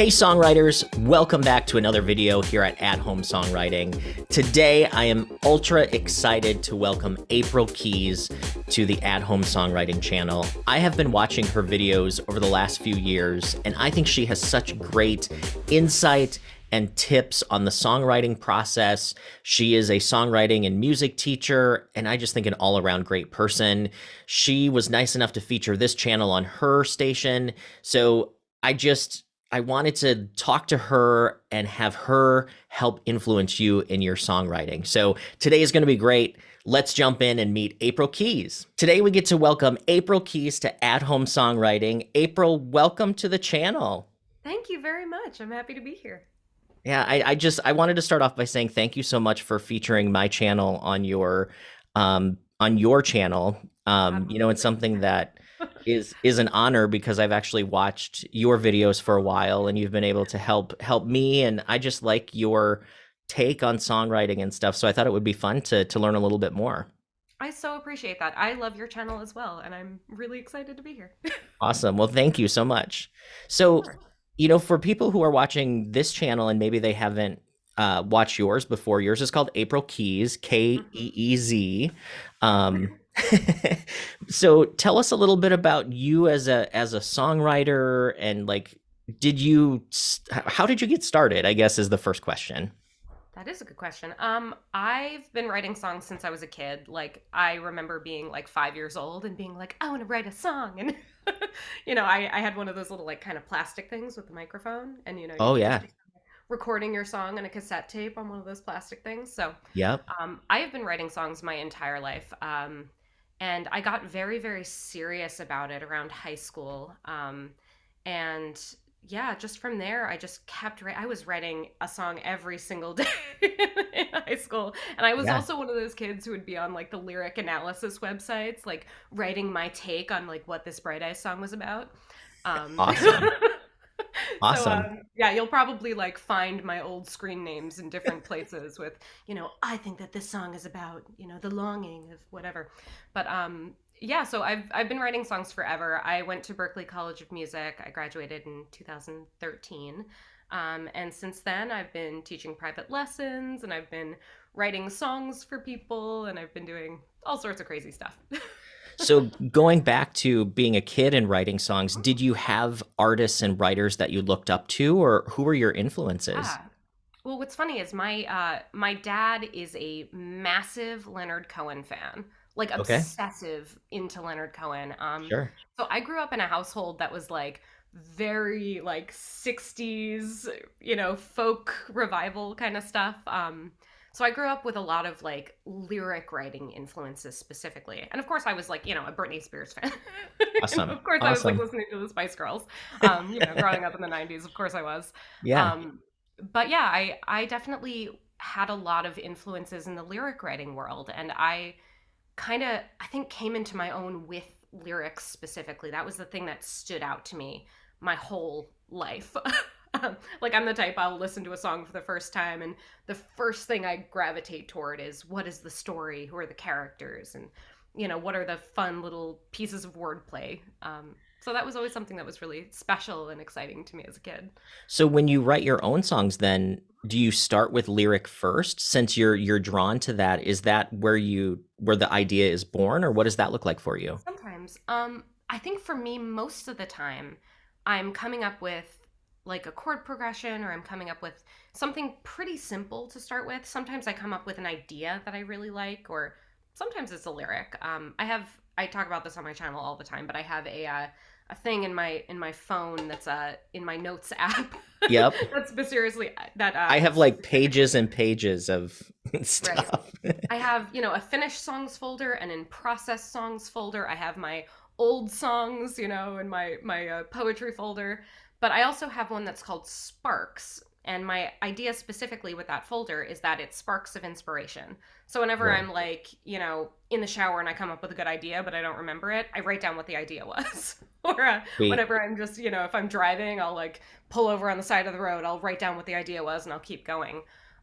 Hey songwriters, welcome back to another video here at Home Songwriting. Today I am ultra excited to welcome April Keez to the At Home Songwriting channel. I have been watching her videos over the last few years, and I think she has such great insight and tips on the songwriting process. She is a songwriting and music teacher, and I just think an all-around great person. She was nice enough to feature this channel on her station, so I wanted to talk to her and have her help influence you in your songwriting. So today is going to be great. Let's jump in and meet April Keez. Today we get to welcome April Keez to At Home Songwriting. April, welcome to the channel. Thank you very much. I'm happy to be here. Yeah, I wanted to start off by saying thank you so much for featuring my channel on your channel. It's Absolutely. something that is an honor because I've actually watched your videos for a while and you've been able to help me, and I just like your take on songwriting and stuff. So I thought it would be fun to learn a little bit more. I so appreciate that. I love your channel as well, and I'm really excited to be here. Awesome. Well, thank you so much. Of So, course. for people who are watching this channel and maybe they haven't watched yours before, yours is called April Keez, Mhm. Keez. Um, so tell us a little bit about you as a songwriter, and like, how did you get started? I guess is the first question. That is a good question. I've been writing songs since I was a kid. Like, I remember being like 5 years old and being like, I want to write a song. And, I had one of those little like kind of plastic things with the microphone. And, you Oh could just yeah. be recording your song on a cassette tape on one of those plastic things. So Yep. I have been writing songs my entire life. And I got very, very serious about it around high school. And yeah, just from there, I just kept writing. I was writing a song every single day in high school. And I was Yeah. also one of those kids who would be on like the lyric analysis websites, like writing my take on like what this Bright Eyes song was about. Um, Awesome. so Awesome. yeah, you'll probably like find my old screen names in different places with, I think that this song is about, the longing of whatever. But yeah, so I've been writing songs forever. I went to Berklee College of Music. I graduated in 2013. And since then, I've been teaching private lessons and I've been writing songs for people and I've been doing all sorts of crazy stuff. So going back to being a kid and writing songs, did you have artists and writers that you looked up to, or who were your influences? Yeah. Well, what's funny is my dad is a massive Leonard Cohen fan, like Okay, obsessive into Leonard Cohen. sure. So I grew up in a household that was like very like 60s, folk revival kind of stuff. So I grew up with a lot of like lyric writing influences specifically. And of course I was like, a Britney Spears fan. Awesome. Of course I was like Awesome. listening to the Spice Girls. Growing up in the 90s, of course I was. Yeah. Um, but yeah, I definitely had a lot of influences in the lyric writing world, and I kind of I think came into my own with lyrics specifically. That was the thing that stood out to me my whole life. Like, I'm the type, I'll listen to a song for the first time and the first thing I gravitate toward is, what is the story, who are the characters, and what are the fun little pieces of wordplay. So that was always something that was really special and exciting to me as a kid. So when you write your own songs, then do you start with lyric first since you're drawn to that? Is that where the idea is born, or what does that look like for you? Sometimes. I think for me, most of the time, I'm coming up with like a chord progression, or I'm coming up with something pretty simple to start with. Sometimes I come up with an idea that I really like, or sometimes it's a lyric. I talk about this on my channel all the time, but I have a thing in my phone that's in my notes app. Yep. That's seriously that I have like pages specifically and pages of right. stuff. I have, a finished songs folder and in process songs folder. I have my old songs, in my poetry folder. But I also have one that's called Sparks. And my idea specifically with that folder is that it's sparks of inspiration. So whenever Cool. I'm like, in the shower and I come up with a good idea, but I don't remember it, I write down what the idea was. Or Sweet. whenever I'm just, if I'm driving, I'll like pull over on the side of the road, I'll write down what the idea was and I'll keep going.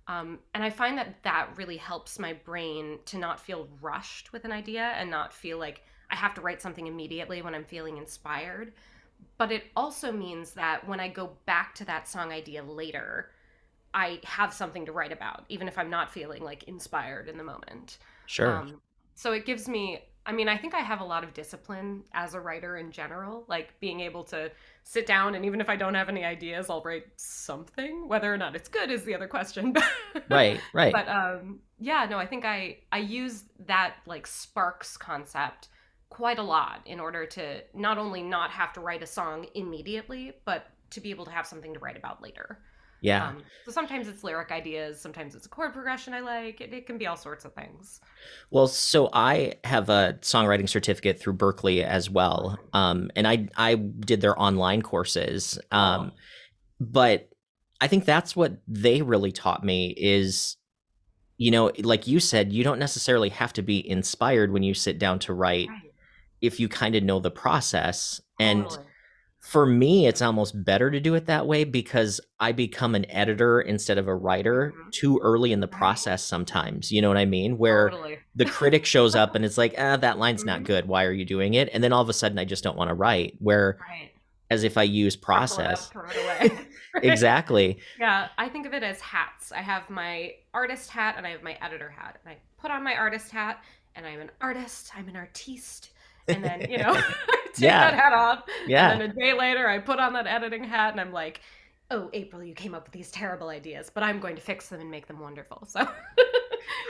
And I find that that really helps my brain to not feel rushed with an idea and not feel like I have to write something immediately when I'm feeling inspired. But it also means that when I go back to that song idea later, I have something to write about, even if I'm not feeling like inspired in the moment. Sure. So it gives me, I mean, I think I have a lot of discipline as a writer in general, like being able to sit down and even if I don't have any ideas, I'll write something. Whether or not it's good is the other question. Right, right. But yeah, no, I think I use that like sparks concept quite a lot in order to not only not have to write a song immediately, but to be able to have something to write about later. Yeah. So sometimes it's lyric ideas, sometimes it's a chord progression I like. It can be all sorts of things. Well, so I have a songwriting certificate through Berkeley as well. Awesome. And I did their online courses. Cool. But I think that's what they really taught me is, you know, like you said, you don't necessarily have to be inspired when you sit down to write Right. if you kind of know the process. And Totally. for me, it's almost better to do it that way because I become an editor instead of a writer Hmm. too early in the Right. process sometimes. You know what I mean? Where Totally. the critic shows up and it's like, ah, that line's not Hmm. good. Why are you doing it? And then all of a sudden, I just don't want to write. Where Right. as if I use Crumple it up, process. throw it away. Right. Exactly. Yeah, I think of it as hats. I have my artist hat and I have my editor hat. And I put on my artist hat and I'm an artist, I'm an artiste. And then, I take that Yeah. hat off. And then Yeah. a day later, I put on that editing hat and I'm like, oh, April, you came up with these terrible ideas, but I'm going to fix them and make them wonderful. So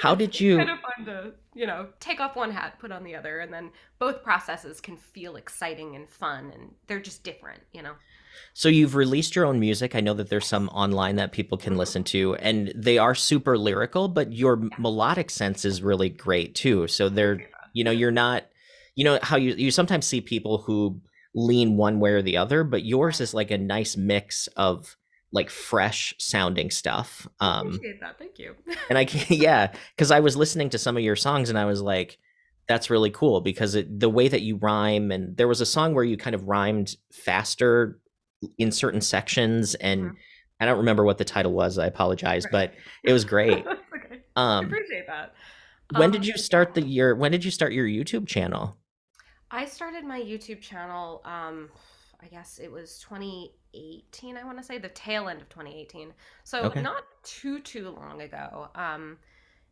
How it's did kind you of fun to, take off one hat, put on the other. And then both processes can feel exciting and fun and they're just different. So you've released your own music. I know that there's some Yes. online that people can Hmm. listen to, and they are super lyrical, but your Yeah. melodic sense is really great too. So they're, Appreciate you know, you're not, you know, how you sometimes see people who lean one way or the other, but yours that. is like a nice mix of like fresh sounding stuff. I appreciate that. Thank you. And I can yeah, because I was listening to some of your songs and I was like, that's really cool because the way that you rhyme, and there was a song where you kind of rhymed faster in certain sections, and Mhm. I don't remember what the title was. I apologize, Right. but it was great. That's okay. I Um, appreciate that. start Yeah. when did you start your YouTube channel? I started my YouTube channel, I guess it was 2018, I want to say, the tail end of 2018. So Okay. not too long ago.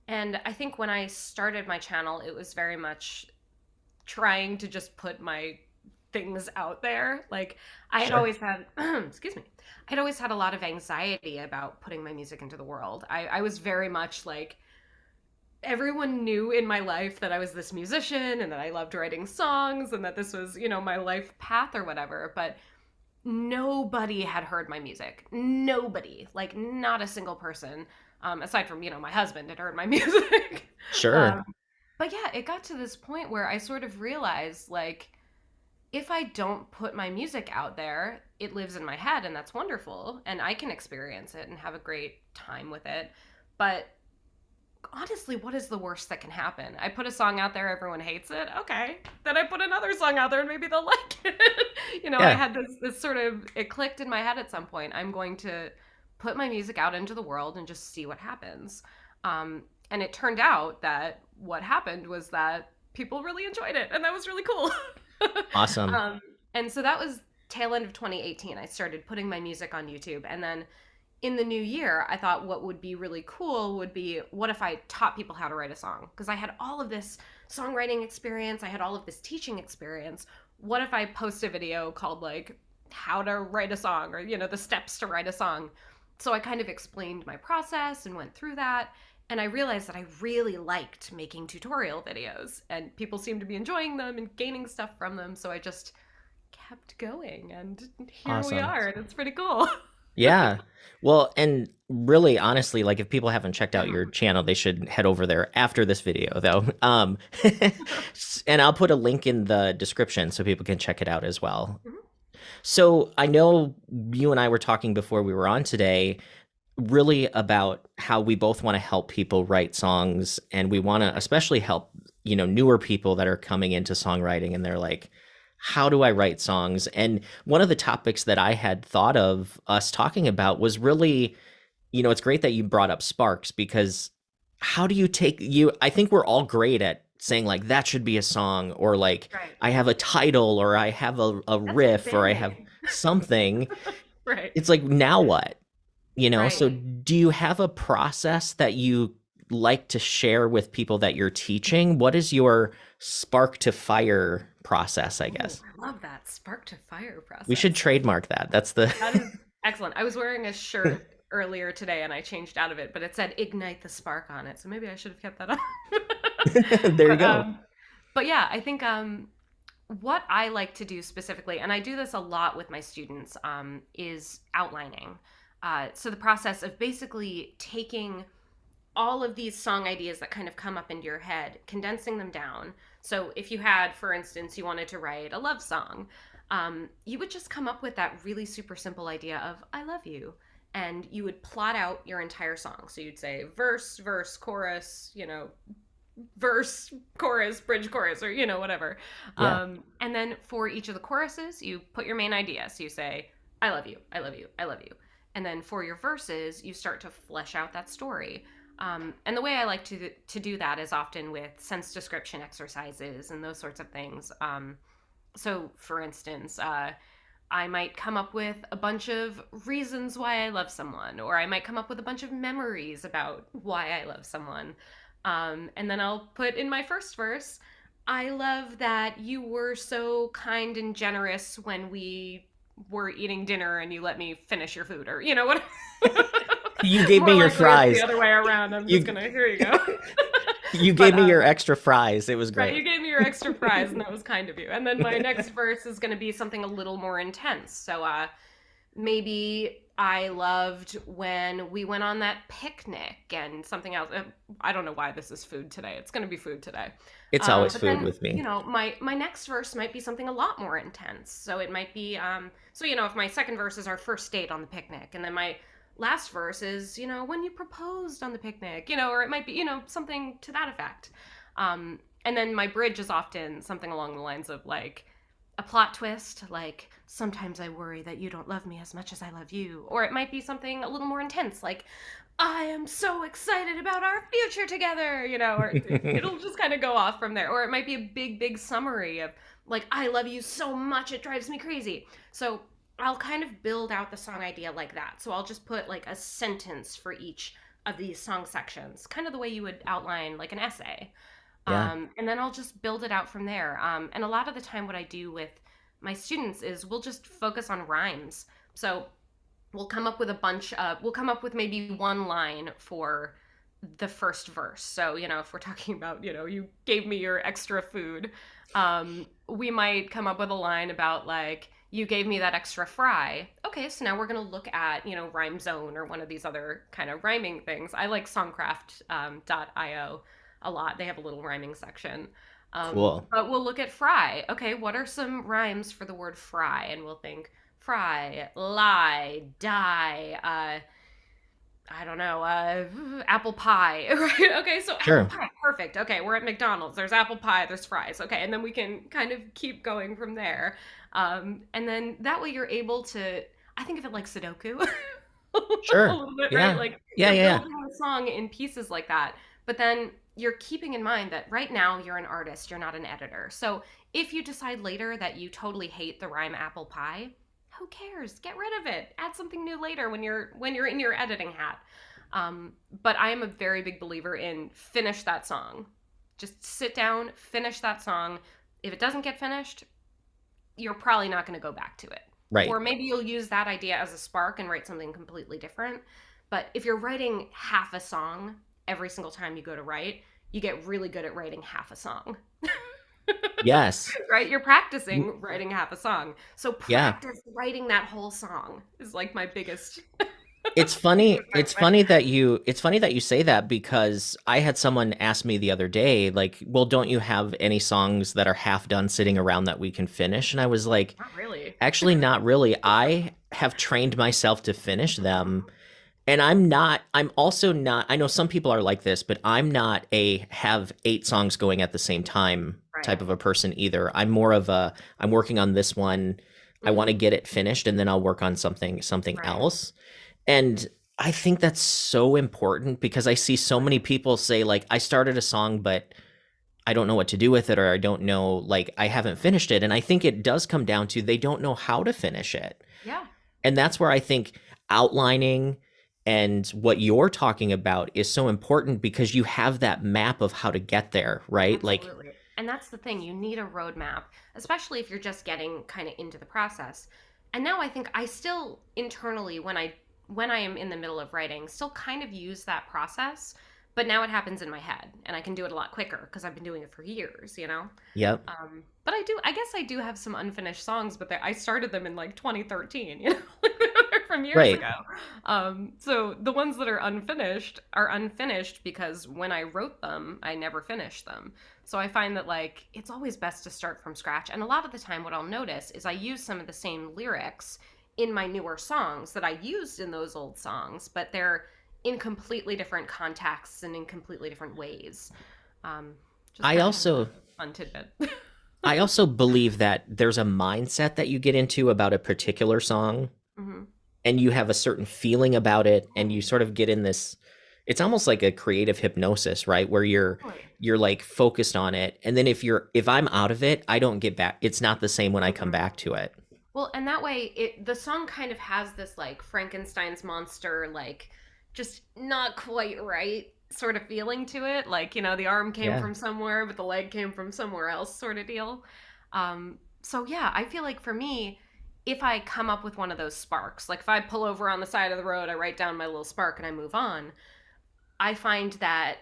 And I think when I started my channel, it was very much trying to just put my things out there. Like I had Sure. always had, excuse me, I'd always had a lot of anxiety about putting my music into the world. I was very much like, everyone knew in my life that I was this musician and that I loved writing songs and that this was, my life path or whatever. But nobody had heard my music. Nobody, like not a single person, aside from, my husband had heard my music. Sure. um, but yeah, it got to this point where I sort of realized like, if I don't put my music out there, it lives in my head and that's wonderful and I can experience it and have a great time with it. But honestly, what is the worst that can happen? I put a song out there, everyone hates it. Okay. Then I put another song out there and maybe they'll like it. I Yeah. had this sort of, it clicked in my head at some point. I'm going to put my music out into the world and just see what happens. And it turned out that what happened was that people really enjoyed it and that was really cool. Awesome. um, and so that was tail end of 2018. I started putting my music on YouTube and then in the new year, I thought what would be really cool would be what if I taught people how to write a song? Because I had all of this songwriting experience, I had all of this teaching experience. What if I post a video called like how to write a song or the steps to write a song? So I kind of explained my process and went through that. And I realized that I really liked making tutorial videos and people seemed to be enjoying them and gaining stuff from them. So I just kept going and here we Awesome. are and it's pretty cool. Yeah. Well, and really honestly, like if people haven't checked out your channel, they should head over there after this video though. And I'll put a link in the description so people can check it out as well. So I know you and I were talking before we were on today really about how we both want to help people write songs, and we want to especially help, you know, newer people that are coming into songwriting and they're like, how do I write songs? And one of the topics that I had thought of us talking about was really, you know, it's great that you brought up sparks because how do you take you I think we're all great at saying like that should be a song, or like Right. I have a title, or I have a That's riff, or I have big. something. Right. It's like, now what? So Right. do you have a process that you like to share with people that you're teaching? What is your spark to fire process, I Oh, guess? I love that spark to fire We should process. trademark that. That's the That is excellent. I was wearing a shirt earlier today and I changed out of it, but it said ignite the spark on it. So maybe I should have kept that on. there you but go. um but yeah, I think what I like to do specifically, and I do this a lot with my students, is outlining. So the process of basically taking all of these song ideas that kind of come up into your head, condensing them down. So if you had, for instance, you wanted to write a love song, you would just come up with that really super simple idea of "I love you," and you would plot out your entire song. So you'd say verse, verse, chorus, verse, chorus, bridge, chorus, or whatever. Yeah. And then for each of the choruses, you put your main idea. So you say, "I love you, I love you, I love you," and then for your verses, you start to flesh out that story. And the way I like to do that is often with sense description exercises and those sorts of things. So, for instance, I might come up with a bunch of reasons why I love someone, or I might come up with a bunch of memories about why I love someone. And then I'll put in my first verse, "I love that you were so kind and generous when we were eating dinner and you let me finish your food," or, what? You gave More me your likely it's the fries. other way around. I'm just You gonna, here you go. you but gave me your extra fries. It was Right, great. you gave me your extra prize, and that was kind of you. And then my next verse is going to be something a little more intense. So maybe I loved when we went on that picnic and something else. I don't know why this is food today. It's going to be food today. It's always But food then, with me. my next verse might be something a lot more intense. So it might be, so, if my second verse is our first date on the picnic, and then my last verse is, when you proposed on the picnic, or it might be, something to that effect. And then my bridge is often something along the lines of like a plot twist, like sometimes I worry that you don't love me as much as I love you. Or it might be something a little more intense, like I am so excited about our future together, or it'll just kind of go off from there. Or it might be a big, big summary of like, I love you so much, it drives me crazy. So I'll kind of build out the song idea like that. So I'll just put like a sentence for each of these song sections, kind of the way you would outline like an essay. Yeah. And then I'll just build it out from there. And a lot of the time, what I do with my students is we'll just focus on rhymes. So we'll come up with maybe one line for the first verse. So, if we're talking about, you gave me your extra food, we might come up with a line about like, you gave me that extra fry. Okay, so now we're going to look at, Rhyme Zone or one of these other kind of rhyming things. I like songcraft.io a lot. They have a little rhyming section. Cool. But we'll look at fry. Okay, what are some rhymes for the word fry? And we'll think fry, lie, die, I don't know, apple pie, right? Okay, so apple Sure. pie, perfect. Okay, we're at McDonald's. There's apple pie, there's fries. Okay, and then we can kind of keep going from there. And then that way you're able to, I think of it like Sudoku a Sure. little bit, right? Yeah. Like Yeah, you're yeah, yeah. building a song in pieces like that, but then you're keeping in mind that right now you're an artist, you're not an editor. So if you decide later that you totally hate the rhyme apple pie, who cares? Get rid of it. Add something new later when you're in your editing hat. But I am a very big believer in finish that song. Just sit down, finish that song. If it doesn't get finished, you're probably not going to go back to it. Right. Or maybe you'll use that idea as a spark and write something completely different. But if you're writing half a song every single time you go to write, you get really good at writing half a song. Yes. Right? You're practicing writing half a song. So Yeah. practice writing that whole song is like my biggest It's funny. advice. It's funny that you say that, because I had someone ask me the other day, like, well, don't you have any songs that are half done sitting around that we can finish? And I was like, Not really. actually, not really. I have trained myself to finish them. And I'm also not, I know some people are like this, but I'm not a have 8 songs going at the same time Right. type of a person either. I'm more of I'm working on this one. I want to Hmm. get it finished, and then I'll work on something Right. else. And I think that's so important, because I see so many people say like, I started a song, but I don't know what to do with it, or I don't know, like, I haven't finished it. And I think it does come down to they don't know how to finish it. Yeah, And that's where I think outlining and what you're talking about is so important, because you have that map of how to get there, right? Like, absolutely. And that's the thing, you need a roadmap, especially if you're just getting kind of into the process. And now I think I still internally, when I am in the middle of writing, still kind of use that process, but now it happens in my head and I can do it a lot quicker because I've been doing it for years, you know? yep, But I guess I do have some unfinished songs, but I started them in like 2013, from years right. ago. So the ones that are unfinished because when I wrote them, I never finished them. So I find that like it's always best to start from scratch. And a lot of the time, what I'll notice is I use some of the same lyrics in my newer songs that I used in those old songs, but they're in completely different contexts and in completely different ways. Um, just I kind of also a fun tidbit. I also believe that there's a mindset that you get into about a particular song, hmm and you have a certain feeling about it, and you sort of get in this, it's almost like a creative hypnosis, right? Where Totally. you're like focused on it. And then if I'm out of it, I don't get back. It's not the same when I come hmm back to it. Well, and that way, the song kind of has this like Frankenstein's monster, like just not quite right sort of feeling to it. Like, the arm came Yeah. from somewhere, but the leg came from somewhere else, sort of deal. So yeah, I feel like for me, if I come up with one of those sparks, like if I pull over on the side of the road, I write down my little spark and I move on, I find that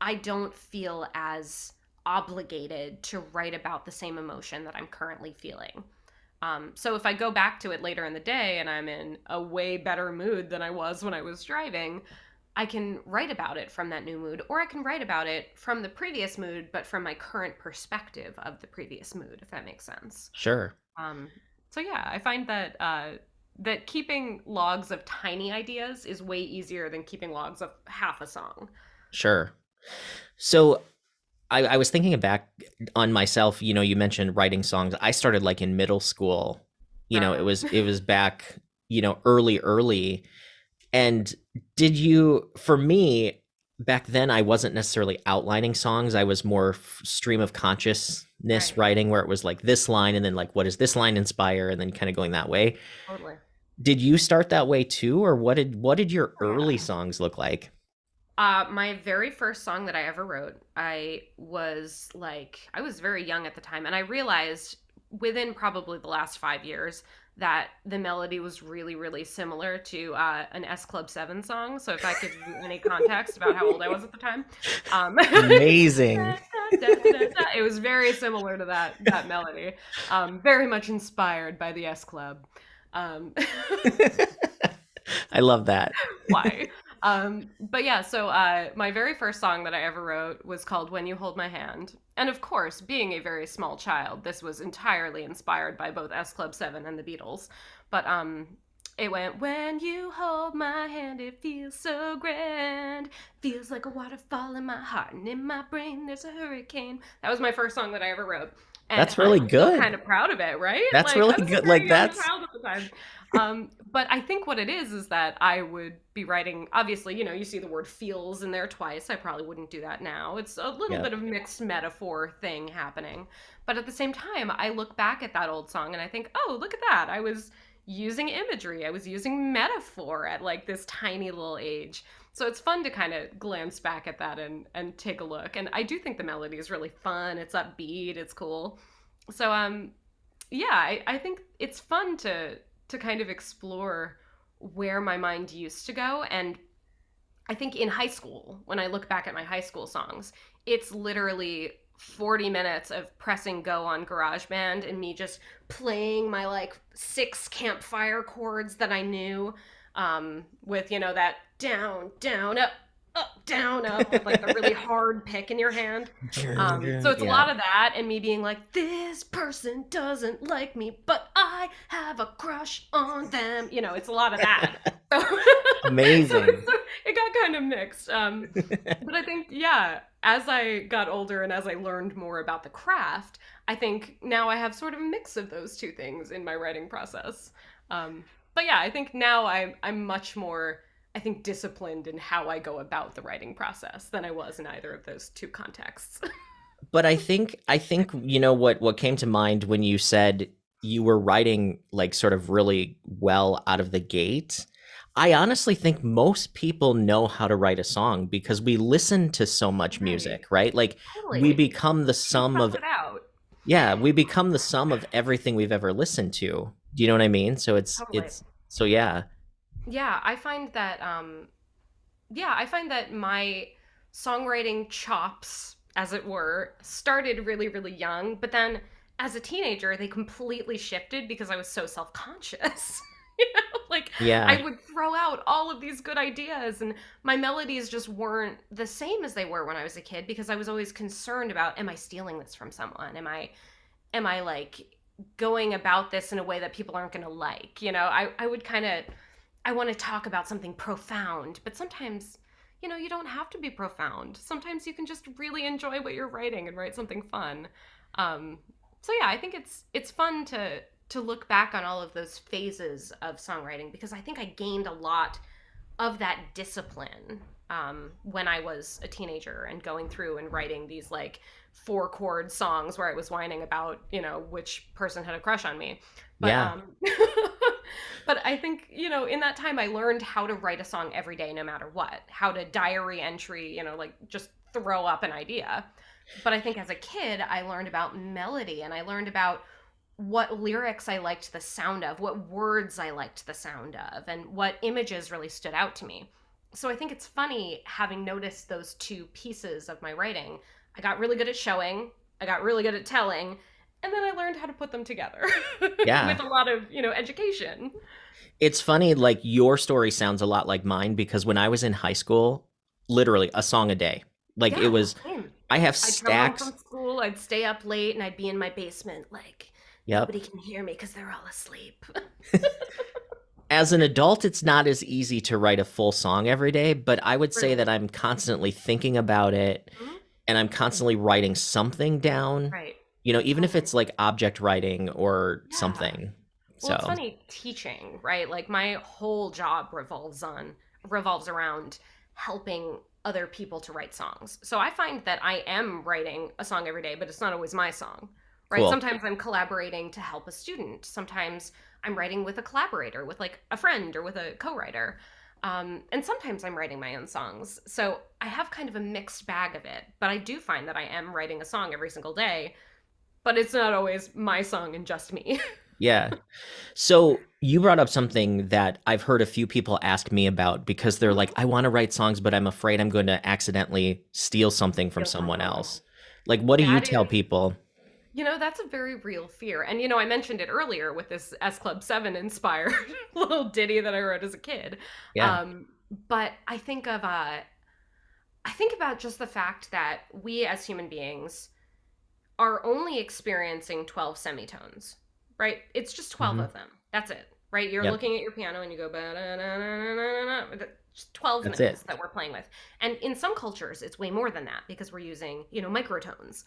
I don't feel as obligated to write about the same emotion that I'm currently feeling. So if I go back to it later in the day and I'm in a way better mood than I was when I was driving, I can write about it from that new mood, or I can write about it from the previous mood, but from my current perspective of the previous mood, if that makes sense. Sure. Um, so yeah, I find that that keeping logs of tiny ideas is way easier than keeping logs of half a song. Sure. So I was thinking back on myself. You mentioned writing songs. I started like in middle school. It Uh, was back, early. And for me, back then, I wasn't necessarily outlining songs. I was more stream of consciousness right, writing, where it was like this line and then like, what does this line inspire? And then kind of going that way. totally. Did you start that way too? Or what did your Oh, early yeah. songs look like? My very first song that I ever wrote, I was very young at the time, and I realized within probably the last 5 years that the melody was really, really similar to an S Club 7 song. So if that gives you any context about how old I was at the time, Amazing. it was very similar to that melody, very much inspired by the S Club. Um, I love that. why. But yeah, so my very first song that I ever wrote was called When You Hold My Hand. And of course, being a very small child, this was entirely inspired by both S Club 7 and the Beatles. But it went, when you hold my hand, it feels so grand. Feels like a waterfall in my heart, and in my brain there's a hurricane. That was my first song that I ever wrote. And That's I'm really still kind good. of proud of it, right? That's Like, really I was a good. very Like young that's child at the time. But I think what it is that I would be writing, obviously, you see the word feels in there twice. I probably wouldn't do that now. It's a little yeah. bit of mixed metaphor thing happening. But at the same time, I look back at that old song and I think, oh, look at that. I was using imagery, I was using metaphor at like this tiny little age. So it's fun to kind of glance back at that and take a look. And I do think the melody is really fun. It's upbeat, it's cool. So yeah, I think it's fun to kind of explore where my mind used to go. And I think in high school, when I look back at my high school songs, it's literally 40 minutes of pressing go on GarageBand and me just playing my like six campfire chords that I knew, with, that down, down, up, down, up, with like the really hard pick in your hand. So it's a Yeah. lot of that and me being like, this person doesn't like me, but I have a crush on them. It's a lot of that. So, Amazing. it got kind of mixed. But I think, yeah, as I got older and as I learned more about the craft, I think now I have sort of a mix of those two things in my writing process. But yeah, I think now I'm much more, I think, disciplined in how I go about the writing process than I was in either of those two contexts. But I think what came to mind when you said you were writing like sort of really well out of the gate. I honestly think most people know how to write a song because we listen to so much Right. music, right? Like we Totally. become the Can't sum suss of it out. yeah, we become the sum of everything we've ever listened to. Do you know what I mean? So it's Totally. it's so yeah. Yeah, I find that I find that my songwriting chops, as it were, started really, really young, but then as a teenager, they completely shifted because I was so self conscious. Like I Yeah. would throw out all of these good ideas, and my melodies just weren't the same as they were when I was a kid because I was always concerned about, am I stealing this from someone? Am I like going about this in a way that people aren't going to like? I would kind of, I want to talk about something profound, but sometimes, you don't have to be profound. Sometimes you can just really enjoy what you're writing and write something fun. Um, so yeah, I think it's fun to look back on all of those phases of songwriting because I think I gained a lot of that discipline when I was a teenager and going through and writing these like 4 chord songs where I was whining about, which person had a crush on me. But Yeah. but I think, in that time I learned how to write a song every day no matter what, how to diary entry, like just throw up an idea. But I think as a kid I learned about melody and I learned about what lyrics I liked the sound of, what words I liked the sound of, and what images really stood out to me. So I think it's funny having noticed those two pieces of my writing. I got really good at showing, I got really good at telling, and then I learned how to put them together with Yeah. a lot of, education. It's funny, like your story sounds a lot like mine because when I was in high school, literally a song a day. Like it Yeah, was same. I have I'd come home stacks. from school, I'd stay up late, and I'd be in my basement like Yep. nobody can hear me because they're all asleep. As an adult, it's not as easy to write a full song every day, but I would say True. that I'm constantly thinking about it Mhm. and I'm constantly writing something down, Right. even if Totally. it's like object writing or Yeah. something. Well, it's So, funny teaching, right? Like my whole job revolves around helping other people to write songs. So I find that I am writing a song every day, but it's not always my song, right? cool. Sometimes I'm collaborating to help a student. Sometimes I'm writing with a collaborator, with like a friend or with a co-writer. And sometimes I'm writing my own songs. So I have kind of a mixed bag of it, but I do find that I am writing a song every single day, but it's not always my song and just me. Yeah. So you brought up something that I've heard a few people ask me about because they're like, I want to write songs, but I'm afraid I'm going to accidentally steal something from Feel someone something. else. Like, what do you That tell is, people? that's a very real fear. And, I mentioned it earlier with this S Club 7 inspired little ditty that I wrote as a kid. Yeah. Um, but I think about just the fact that we as human beings are only experiencing 12 semitones, right? It's just 12 Hmm. of them. That's it, right? You're Yep. looking at your piano and you go, just 12 That's notes it. that we're playing with. And in some cultures, it's way more than that because we're using, microtones.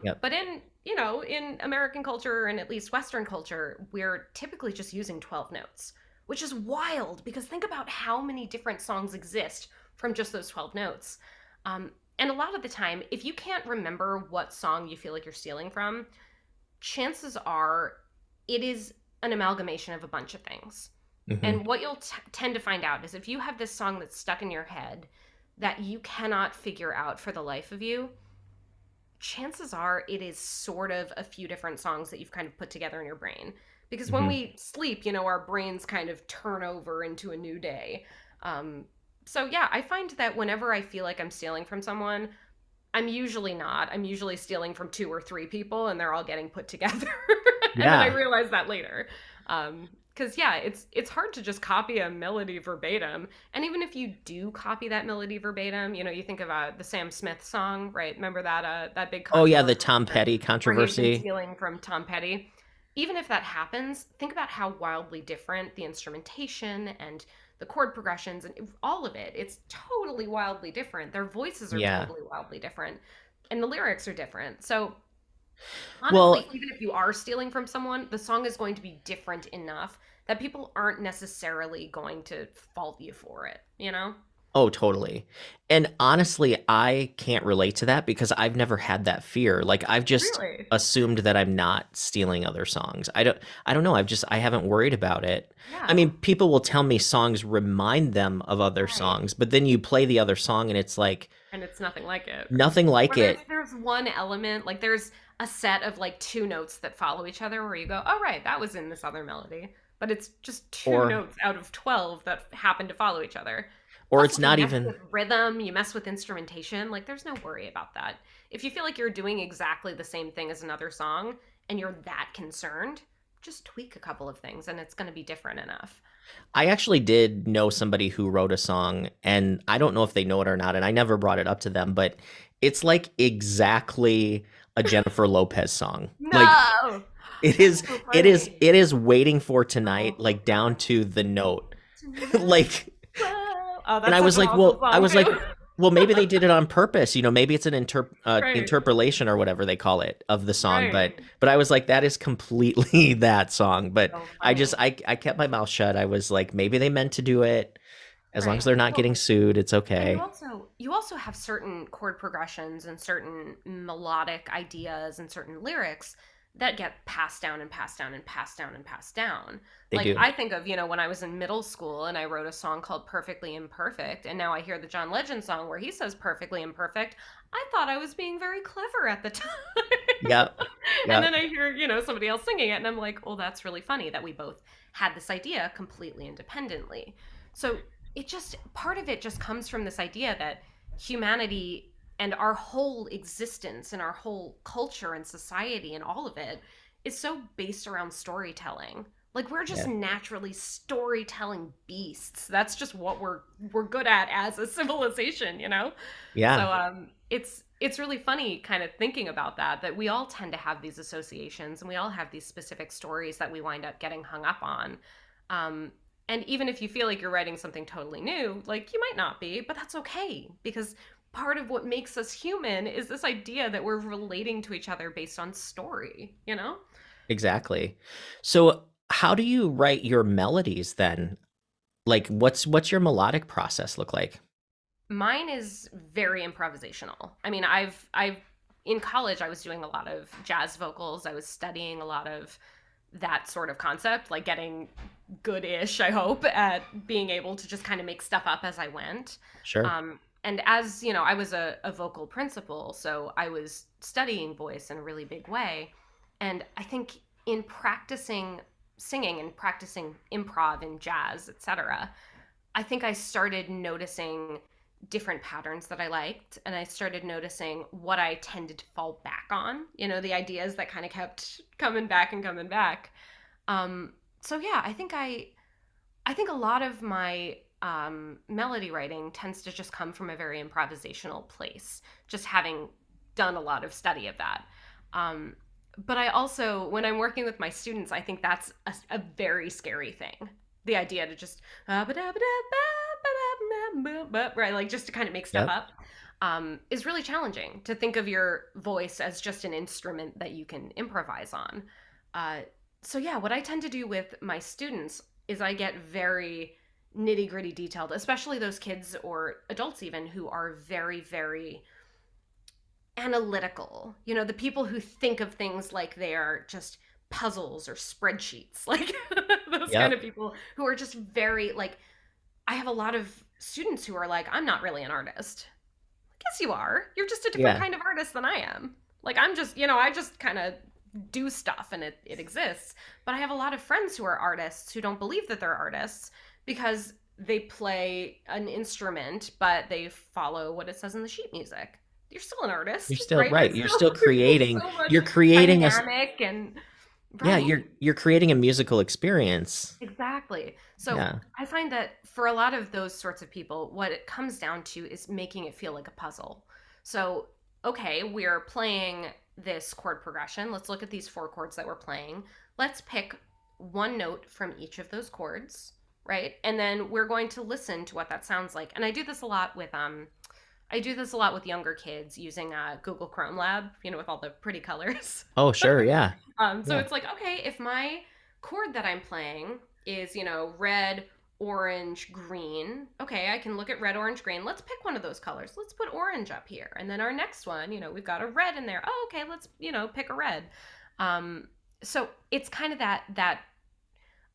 Yep. But in American culture and at least Western culture, we're typically just using 12 notes, which is wild because think about how many different songs exist from just those 12 notes. Um, and a lot of the time, if you can't remember what song you feel like you're stealing from, chances are it is an amalgamation of a bunch of things. Hmm. And what you'll tend to find out is if you have this song that's stuck in your head that you cannot figure out for the life of you, chances are it is sort of a few different songs that you've kind of put together in your brain. Because when Hmm. we sleep, our brains kind of turn over into a new day. Um, so, yeah, I find that whenever I feel like I'm stealing from someone, I'm usually not. I'm usually stealing from 2 or 3 people and they're all getting put together. And then I Yeah. realize that later. Because yeah, it's hard to just copy a melody verbatim. And even if you do copy that melody verbatim, you think of the Sam Smith song, right? Remember that big Oh, yeah. The controversy Tom Petty where he had been controversy. stealing from Tom Petty? Even if that happens, think about how wildly different the instrumentation and the chord progressions and all of it. It's totally wildly different. Their voices are Yeah. totally wildly different, and the lyrics are different. So Well, honestly, even if you are stealing from someone, the song is going to be different enough that people aren't necessarily going to fault you for it, you know? Oh, totally. And honestly, I can't relate to that because I've never had that fear. Like I've just Really? assumed that I'm not stealing other songs. I don't know. I haven't worried about it. I Yeah. mean, people will tell me songs remind them of other Right. songs, but then you play the other song and it's like And it's nothing like it. nothing Or like there's it. there's one element, like there's a set of like two notes that follow each other where you go, "Oh right, that was in this other melody." But it's just two Or notes out of 12 that happen to follow each other. or Plus it's if you not mess even with rhythm, you mess with instrumentation, like there's no worry about that. If you feel like you're doing exactly the same thing as another song and you're that concerned, just tweak a couple of things and it's going to be different enough. I actually did know somebody who wrote a song, and I don't know if they know it or not, and I never brought it up to them, but it's like exactly a Jennifer Lopez song. Like No. it That's is so it is funny. it is waiting for Oh, tonight, like down to the note. tonight. Like Whoa. Oh, and that's such an awesome I song was like, too. well, maybe they did it on purpose. Maybe it's an Right. interpolation or whatever they call it of the song. Right. But I was like, that is completely that song. But So funny. I kept my mouth shut. I was like, maybe they meant to do it. As long as Right. they're not Well, getting sued, it's and okay. you also have certain chord progressions and certain melodic ideas and certain lyrics that get passed down and passed down and passed down and passed down. They Like do. I think of, when I was in middle school and I wrote a song called Perfectly Imperfect, and now I hear the John Legend song where he says perfectly imperfect. I thought I was being very clever at the time. Yep. And Yep. then I hear, somebody else singing it and I'm like, "Well, that's really funny that we both had this idea completely independently." So, it just part of it just comes from this idea that humanity and our whole existence and our whole culture and society and all of it is so based around storytelling. Like we're just Yeah. naturally storytelling beasts. That's just what we're good at as a civilization. Yeah. So it's really funny kind of thinking about that we all tend to have these associations and we all have these specific stories that we wind up getting hung up on. Um, and even if you feel like you're writing something totally new, like you might not be, but that's okay because part of what makes us human is this idea that we're relating to each other based on story. Exactly. So how do you write your melodies then? Like what's your melodic process look like? Mine is very improvisational. I mean, I've in college I was doing a lot of jazz vocals. I was studying a lot of that sort of concept, like getting good-ish, I hope, at being able to just kind of make stuff up as I went. Sure. And as you know, I was a vocal principal, so I was studying voice in a really big way. And I think in practicing singing and practicing improv and jazz, etc., I think I started noticing different patterns that I liked, and I started noticing what I tended to fall back on, the ideas that kind of kept coming back and coming back. So yeah, I think a lot of my melody writing tends to just come from a very improvisational place, just having done a lot of study of that. Um, but I also, when I'm working with my students, I think that's a very scary thing. The idea to just right, like just to kind of make stuff Yep. up, is really challenging. To think of your voice as just an instrument that you can improvise on. Uh, so yeah, what I tend to do with my students is I get very nitty gritty detailed, especially those kids or adults even who are very, very analytical. The people who think of things like they are just puzzles or spreadsheets, like those kind Yep. of people who are just very like, I have a lot of students who are like, I'm not really an artist. Yes, you are. You're just a different Yeah. kind of artist than I am. Like, I just kind of do stuff and it exists. But I have a lot of friends who are artists who don't believe that they're artists because they play an instrument, but they follow what it says in the sheet music. You're still an You're artist, still right? right. It's You're still still it's creating so much you're creating a dynamic and yeah, right. you're creating a musical experience. Exactly. So Yeah. I find that for a lot of those sorts of people, what it comes down to is making it feel like a puzzle. So, okay, we're playing this chord progression. Let's look at these four chords that we're playing. Let's pick one note from each of those chords, right? And then we're going to listen to what that sounds like. And I do this a lot with younger kids using Google Chrome Lab, with all the pretty colors. Oh, sure. Yeah. So Yeah. it's like, okay, if my chord that I'm playing is, red, orange, green. Okay, I can look at red, orange, green. Let's pick one of those colors. Let's put orange up here. And then our next one, we've got a red in there. Oh, okay, let's, pick a red. Um, so it's kind of that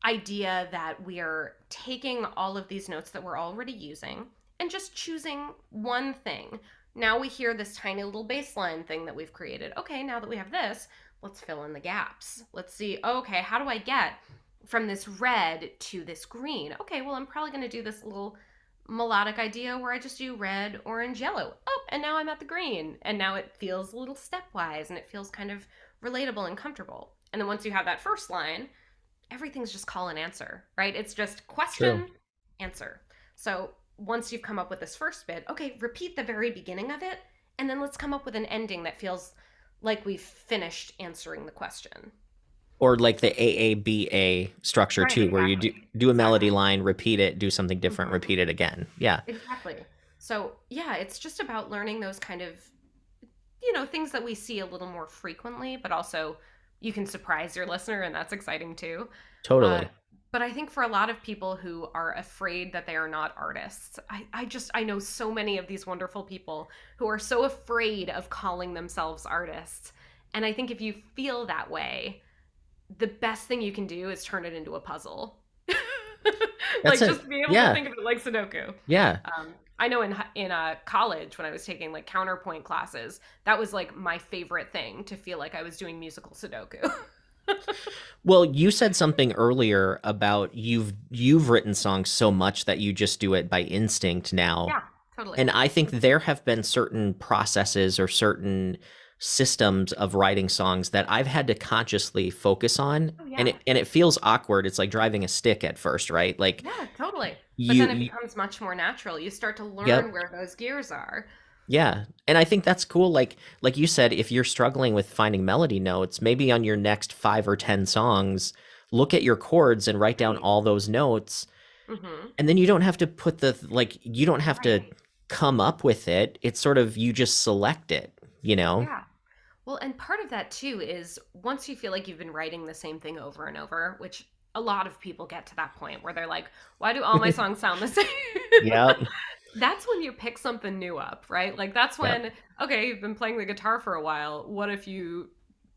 idea that we are taking all of these notes that we're already using and just choosing one thing. Now we hear this tiny little bass line thing that we've created. Okay, now that we have this, let's fill in the gaps. Let's see, okay, how do I get from this red to this green? Okay, well, I'm probably going to do this little melodic idea where I just do red, orange, yellow. Oh, and now I'm at the green. And now it feels a little stepwise and it feels kind of relatable and comfortable. And then once you have that first line, everything's just call and answer, right? It's just True. question, answer. So once you've come up with this first bit, okay, repeat the very beginning of it, and then let's come up with an ending that feels like we've finished answering the question. Or like the AABA structure Right, too, where you do exactly. do a melody Exactly. line, repeat it, do something different, Hmm. repeat it again. Yeah, Exactly. So, yeah, it's just about learning those kind of, things that we see a little more frequently, but also you can surprise your listener, and that's exciting too. Uh, totally. but I think for a lot of people who are afraid that they are not artists, I know so many of these wonderful people who are so afraid of calling themselves artists. And I think if you feel that way, the best thing you can do is turn it into a puzzle. That's Like it. just be able to Yeah, think of it like Sudoku. yeah. I know in college when I was taking like counterpoint classes, that was like my favorite thing to feel like I was doing musical Sudoku. Well, you said something earlier about you've written songs so much that you just do it by instinct now. Yeah, totally. And I think there have been certain processes or certain systems of writing songs that I've had to consciously focus on, Oh and yeah. it feels awkward. It's like driving a stick at first, right? Like Yeah, totally. But then it you becomes much more natural. You start to yep. learn where those gears are. Yeah. And I think that's cool. Like you said, if you're struggling with finding melody notes, maybe on your next 5 or 10 songs, look at your chords and write down Right. all those notes. Mm-hmm. And then you don't have to put the like you don't have to Right. come up with it. It's sort of you just select it, you know? Yeah. Well, and part of that too is once you feel like you've been writing the same thing over and over, which a lot of people get to that point where they're like, why do all my songs sound the same? Yep. That's when you pick something new up, right? Like that's Yep. when, okay, you've been playing the guitar for a while. What if you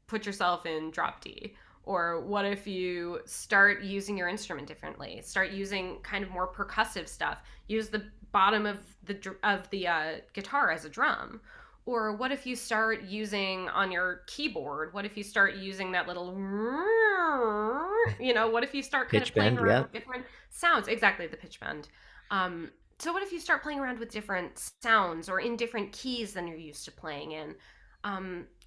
put yourself in drop D? Or what if you start using your instrument differently? Start using kind of more percussive stuff. Use the bottom of the guitar as a drum. Or what if you start using on your keyboard? What if you start using that little, what if you start kind of Pitch playing bend, around yeah. with different sounds? Exactly, the pitch bend. So what if you start playing around with different sounds or in different keys than you're used to playing in?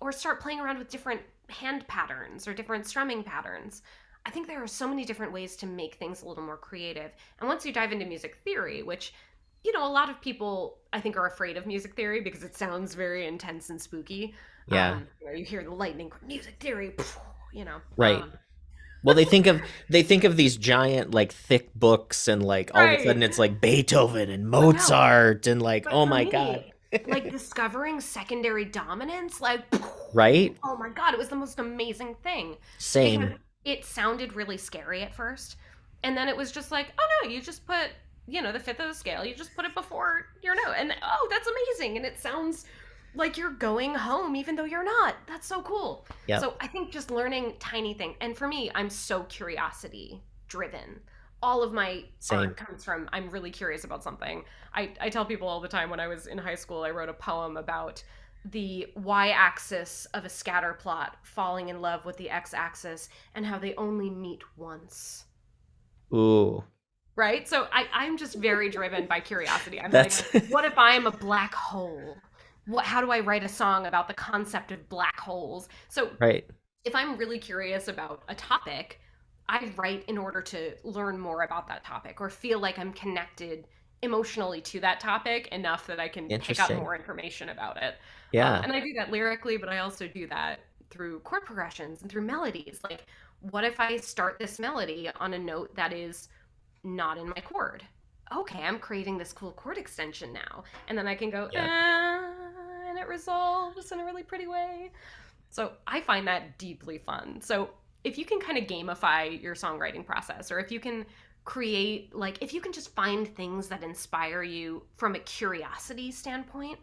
Or start playing around with different hand patterns or different strumming patterns. I think there are so many different ways to make things a little more creative. And once you dive into music theory, which a lot of people I think are afraid of music theory because it sounds very intense and spooky. Yeah. You hear the lightning, music theory, you know. Right. Well, they think of these giant like thick books and like all of a Right. sudden it's like Beethoven and But no, Mozart and like but oh for my god. me, like discovering secondary dominance, like, Right? oh my God, it was the most amazing thing because Same. it sounded really scary at first. And then it was just like, oh no, you just put, the fifth of the scale, you just put it before your note. And oh, that's amazing. And it sounds like you're going home even though you're not. That's so cool. Yep. So I think just learning tiny things. And for me, I'm so curiosity driven. All of my art Same. comes from I'm really curious about something. I tell people all the time when I was in high school, I wrote a poem about the y-axis of a scatter plot falling in love with the x-axis and how they only meet once, Ooh. right? So I'm just very driven by curiosity. I'm like, That's what if I am a black hole? How do I write a song about the concept of black holes? So right. if I'm really curious about a topic, I write in order to learn more about that topic or feel like I'm connected emotionally to that topic enough that I can pick up Interesting. more information about it. Yeah. And I do that lyrically, but I also do that through chord progressions and through melodies. Like, what if I start this melody on a note that is not in my chord? Okay, I'm creating this cool chord extension now. And then I can go, Yeah. and it resolves in a really pretty way. So I find that deeply fun. So if you can kind of gamify your songwriting process, or if you can create, like, if you can just find things that inspire you from a curiosity standpoint,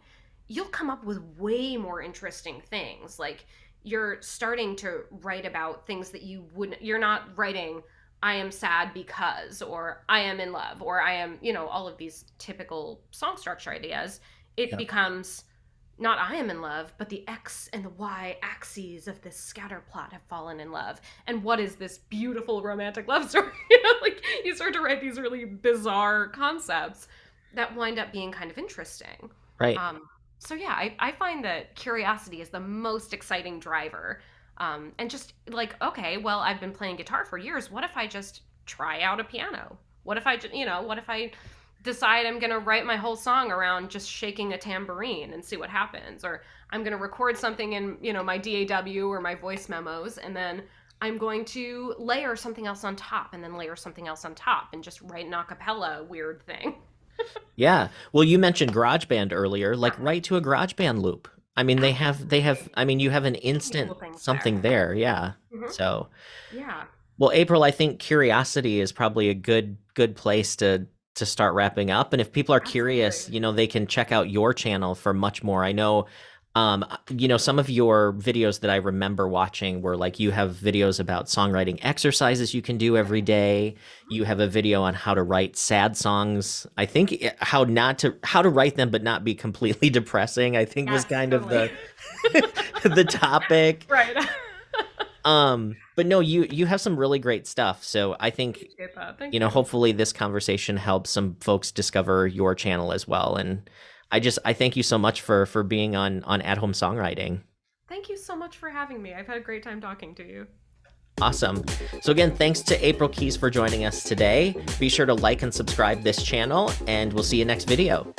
you'll come up with way more interesting things. Like, you're starting to write about things that you wouldn't, you're not writing, I am sad because, or I am in love, or I am, all of these typical song structure ideas. It Yeah. becomes not I am in love, but the X and the Y axes of this scatter plot have fallen in love. And what is this beautiful romantic love story? Like, you start to write these really bizarre concepts that wind up being kind of interesting. Right. So yeah, I find that curiosity is the most exciting driver. And just like, okay, well, I've been playing guitar for years. What if I just try out a piano? What if what if I decide I'm going to write my whole song around just shaking a tambourine and see what happens? Or I'm going to record something in, my DAW or my voice memos, and then I'm going to layer something else on top, and then layer something else on top, and just write an a cappella weird thing. Yeah. Well, you mentioned GarageBand earlier, like write to a GarageBand loop. I mean, I mean, you have an instant Cool things something there. Yeah. Hmm. So, Yeah. well, April, I think curiosity is probably a good place to start wrapping up. And if people are curious, Absolutely. they can check out your channel for much more. I know, some of your videos that I remember watching were like you have videos about songwriting exercises you can do every day. You have a video on how to write sad songs. I think how to write them but not be completely depressing, I think was Yes, kind of totally. the topic. Right. But no, you have some really great stuff. So I think, Appreciate that. Thank you. hopefully this conversation helps some folks discover your channel as well. And I thank you so much for being on At Home Songwriting. Thank you so much for having me. I've had a great time talking to you. Awesome. So again, thanks to April Keez for joining us today. Be sure to like and subscribe this channel, and we'll see you next video.